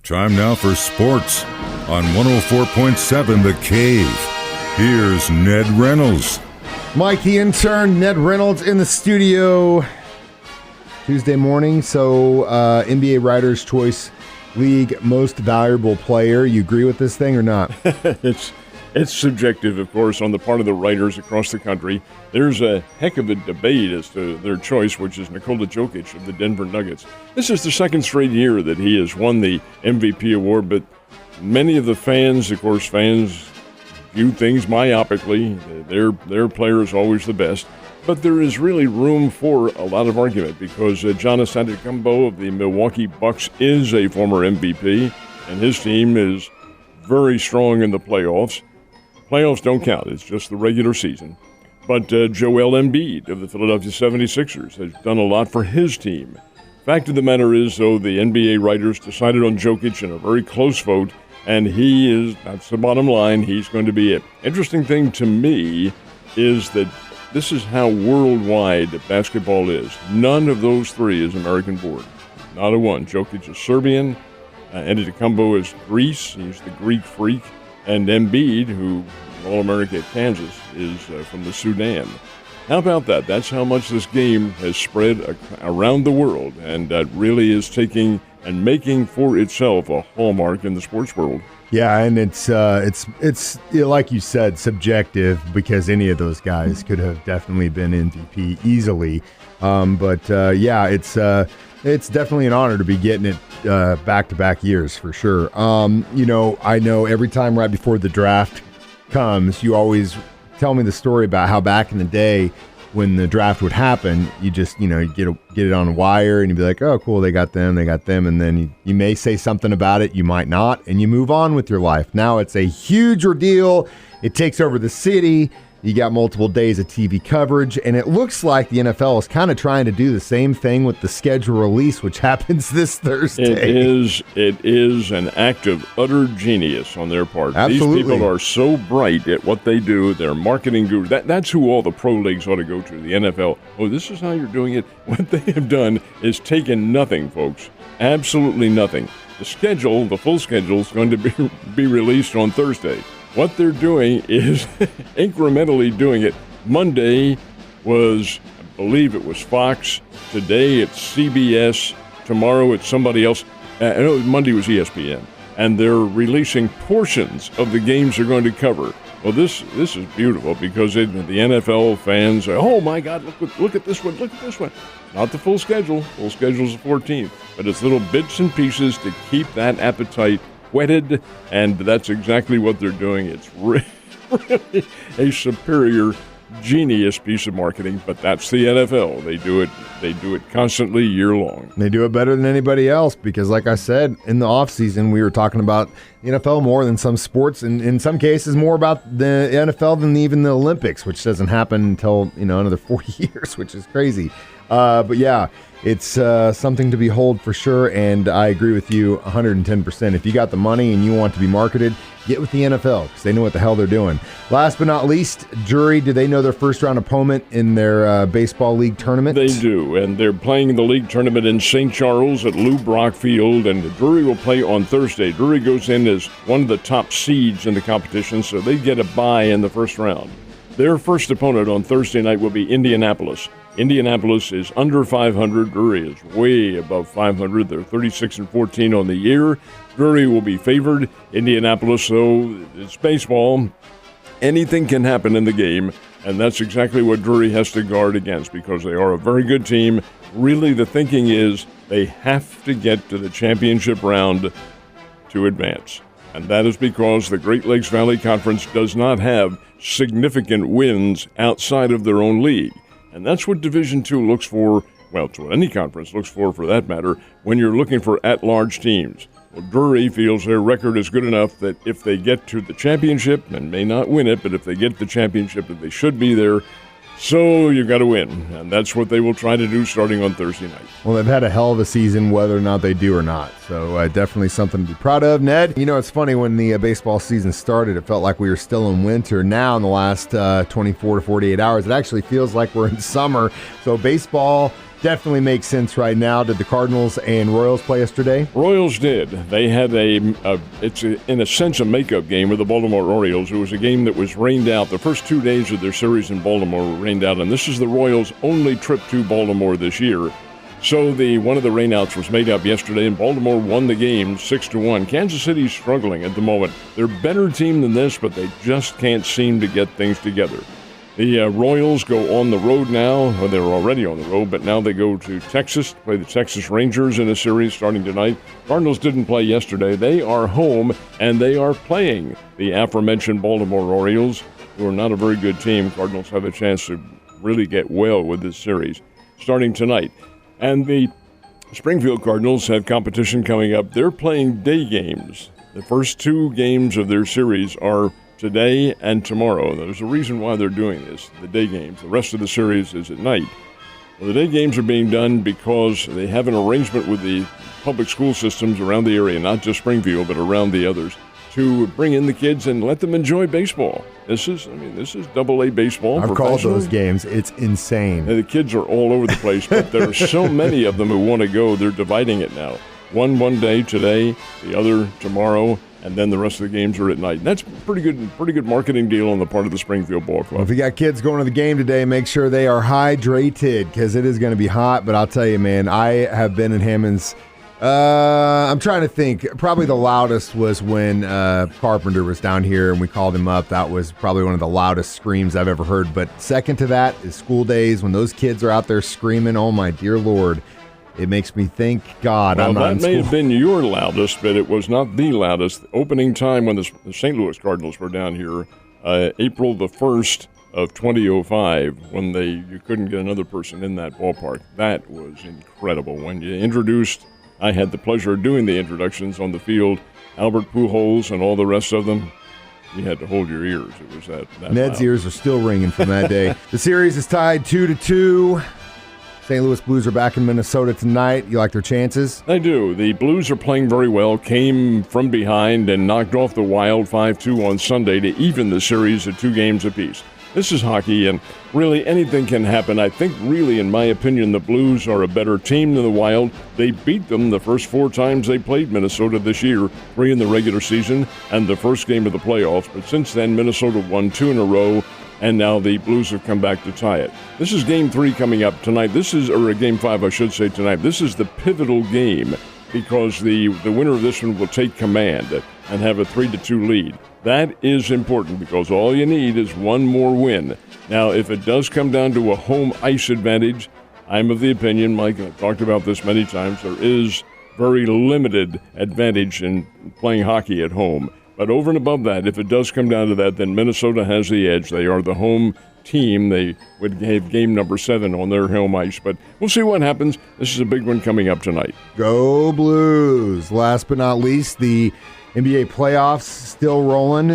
Time now for sports on 104.7 The Cave. Here's Ned Reynolds. Mike, the intern, Ned Reynolds in the studio. Tuesday morning, so NBA Writers' Choice League Most Valuable Player. You agree with this thing or not? It's subjective, of course, on the part of the writers across the country. There's a heck of a debate as to their choice, which is Nikola Jokic of the Denver Nuggets. This is the second straight year that he has won the MVP award, but many of the fans view things myopically. Their player is always the best. But there is really room for a lot of argument because Giannis Antetokounmpo of the Milwaukee Bucks is a former MVP, and his team is very strong in the playoffs. Playoffs don't count. It's just the regular season. But Joel Embiid of the Philadelphia 76ers has done a lot for his team. Fact of the matter is, though, the NBA writers decided on Jokic in a very close vote, and that's the bottom line, he's going to be it. Interesting thing to me is that this is how worldwide basketball is. None of those three is American-born. Not a one. Jokic is Serbian. Antetokounmpo is Greece. He's the Greek freak. And Embiid, who All-America at Kansas, is from the Sudan. How about that? That's how much this game has spread around the world, and that really is taking and making for itself a hallmark in the sports world. Yeah, and it's like you said, subjective, because any of those guys could have definitely been MVP easily. It's definitely an honor to be getting it back-to-back years for sure. I know every time right before the draft comes, you always tell me the story about how back in the day when the draft would happen, you just, you get it on a wire and you'd be like, oh, cool, they got them. And then you may say something about it, you might not, and you move on with your life. Now it's a huge ordeal. It takes over the city. You got multiple days of TV coverage, and it looks like the NFL is kind of trying to do the same thing with the schedule release, which happens this Thursday. It is an act of utter genius on their part. Absolutely. These people are so bright at what they do. They're marketing gurus. That's who all the pro leagues ought to go to, the NFL. Oh, this is how you're doing it? What they have done is taken nothing, folks. Absolutely nothing. The full schedule, is going to be released on Thursday. What they're doing is incrementally doing it. Monday was, I believe it was Fox. Today it's CBS. Tomorrow it's somebody else. Monday was ESPN. And they're releasing portions of the games they're going to cover. Well, this is beautiful because the NFL fans say, oh, my God, look at this one, look at this one. Not the full schedule. Full schedule's the 14th. But it's little bits and pieces to keep that appetite whetted, and that's exactly what they're doing. It's really a superior, genius piece of marketing, but that's the NFL. They do it constantly, year long. They do it better than anybody else because, like I said, in the offseason, we were talking about the NFL more than some sports, and in some cases more about the NFL than even the Olympics, which doesn't happen until another 40 years, which is crazy. But yeah, it's something to behold for sure, and I agree with you 110%. If you got the money and you want to be marketed, get with the NFL because they know what the hell they're doing. Last but not least, Drury, do they know their first-round opponent in their baseball league tournament? They do, and they're playing the league tournament in St. Charles at Lou Brock Field, and Drury will play on Thursday. Drury goes in as one of the top seeds in the competition, so they get a bye in the first round. Their first opponent on Thursday night will be Indianapolis. Indianapolis is under 500. Drury is way above 500. They're 36-14 on the year. Drury will be favored. Indianapolis, though, it's baseball. Anything can happen in the game, and that's exactly what Drury has to guard against because they are a very good team. Really, the thinking is they have to get to the championship round to advance. And that is because the Great Lakes Valley Conference does not have significant wins outside of their own league. And that's what Division II looks for, well, it's what any conference looks for that matter, when you're looking for at-large teams. Well, Drury feels their record is good enough that if they get to the championship, and may not win it, but if they get to the championship, that they should be there. So you've got to win, and that's what they will try to do starting on Thursday night. Well, they've had a hell of a season, whether or not they do or not. So definitely something to be proud of. Ned, it's funny, when the baseball season started, it felt like we were still in winter. Now, in the last 24 to 48 hours, it actually feels like we're in summer. So baseball definitely makes sense right now. Did the Cardinals and Royals play yesterday? Royals did. They had in a sense, a makeup game with the Baltimore Orioles. It was a game that was rained out. The first 2 days of their series in Baltimore were rained out, and this is the Royals' only trip to Baltimore this year. So one of the rainouts was made up yesterday, and Baltimore won the game 6-1. Kansas City's struggling at the moment. They're a better team than this, but they just can't seem to get things together. The Royals go on the road now. Well, they were already on the road, but now they go to Texas, play the Texas Rangers in a series starting tonight. Cardinals didn't play yesterday. They are home, and they are playing the aforementioned Baltimore Orioles, who are not a very good team. Cardinals have a chance to really get well with this series starting tonight. And the Springfield Cardinals have competition coming up. They're playing day games. The first 2 games of their series are today and tomorrow. There's a reason why they're doing this, the day games. The rest of the series is at night. Well, the day games are being done because they have an arrangement with the public school systems around the area, not just Springfield, but around the others, to bring in the kids and let them enjoy baseball. This is AA baseball. I've called those games. It's insane. And the kids are all over the place, but there are so many of them who want to go. They're dividing it now. One day today, the other tomorrow, and then the rest of the games are at night. And that's a pretty good marketing deal on the part of the Springfield Ball Club. Well, if you got kids going to the game today, make sure they are hydrated because it is going to be hot. But I'll tell you, man, I have been in Hammond's. I'm trying to think. Probably the loudest was when Carpenter was down here and we called him up. That was probably one of the loudest screams I've ever heard. But second to that is school days when those kids are out there screaming, oh my dear Lord. It makes me think, God, well, I'm not in school. That may have been your loudest, but it was not the loudest. Opening time when the St. Louis Cardinals were down here, April the 1st of 2005, when you couldn't get another person in that ballpark. That was incredible. When you introduced, I had the pleasure of doing the introductions on the field, Albert Pujols and all the rest of them. You had to hold your ears. It was that Ned's loud. ears are still ringing from that day. The series is tied 2-2. St. Louis Blues are back in Minnesota tonight. You like their chances? I do. The Blues are playing very well, came from behind and knocked off the Wild 5-2 on Sunday to even the series at 2 games apiece. This is hockey, and really anything can happen. I think really, in my opinion, the Blues are a better team than the Wild. They beat them the first 4 times they played Minnesota this year, 3 in the regular season and the first game of the playoffs. But since then, Minnesota won 2 in a row. And now the Blues have come back to tie it. This is Game 3 coming up tonight. Or Game 5, I should say, tonight. This is the pivotal game because the winner of this one will take command and have a 3-2 lead. That is important because all you need is one more win. Now, if it does come down to a home ice advantage, I'm of the opinion, Mike, and I've talked about this many times, there is very limited advantage in playing hockey at home. But over and above that, if it does come down to that, then Minnesota has the edge. They are the home team. They would have game number 7 on their home ice. But we'll see what happens. This is a big one coming up tonight. Go Blues. Last but not least, the NBA playoffs still rolling.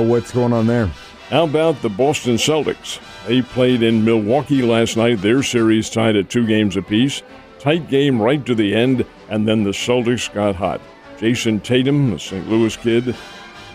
What's going on there? How about the Boston Celtics? They played in Milwaukee last night. Their series tied at 2 games apiece. Tight game right to the end, and then the Celtics got hot. Jason Tatum, the St. Louis kid,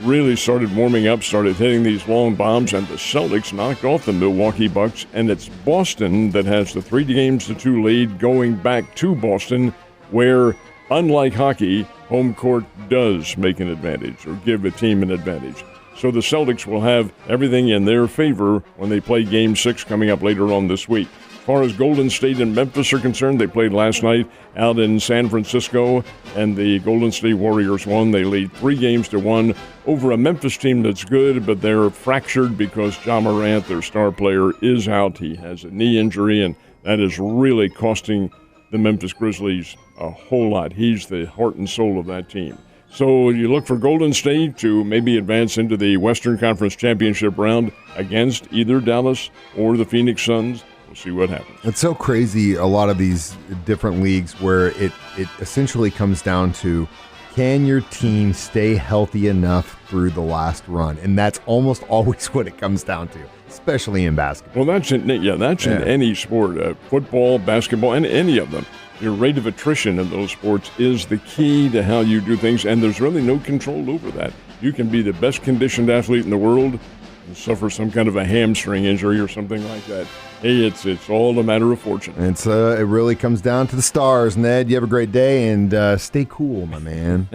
really started warming up, started hitting these long bombs, and the Celtics knocked off the Milwaukee Bucks. And it's Boston that has the 3-2 lead going back to Boston, where, unlike hockey, home court does make an advantage or give a team an advantage. So the Celtics will have everything in their favor when they play Game 6 coming up later on this week. As far as Golden State and Memphis are concerned, they played last night out in San Francisco, and the Golden State Warriors won. They lead 3-1 over a Memphis team that's good, but they're fractured because Ja Morant, their star player, is out. He has a knee injury, and that is really costing the Memphis Grizzlies a whole lot. He's the heart and soul of that team. So you look for Golden State to maybe advance into the Western Conference Championship round against either Dallas or the Phoenix Suns. We'll see what happens. It's so crazy, a lot of these different leagues where it essentially comes down to, can your team stay healthy enough through the last run? And that's almost always what it comes down to, especially in basketball. Well, that's in any sport, football, basketball, and any of them. Your rate of attrition in those sports is the key to how you do things, and there's really no control over that. You can be the best conditioned athlete in the world, suffer some kind of a hamstring injury or something like that. Hey, it's all a matter of fortune. It really comes down to the stars, Ned. You have a great day, and stay cool, my man.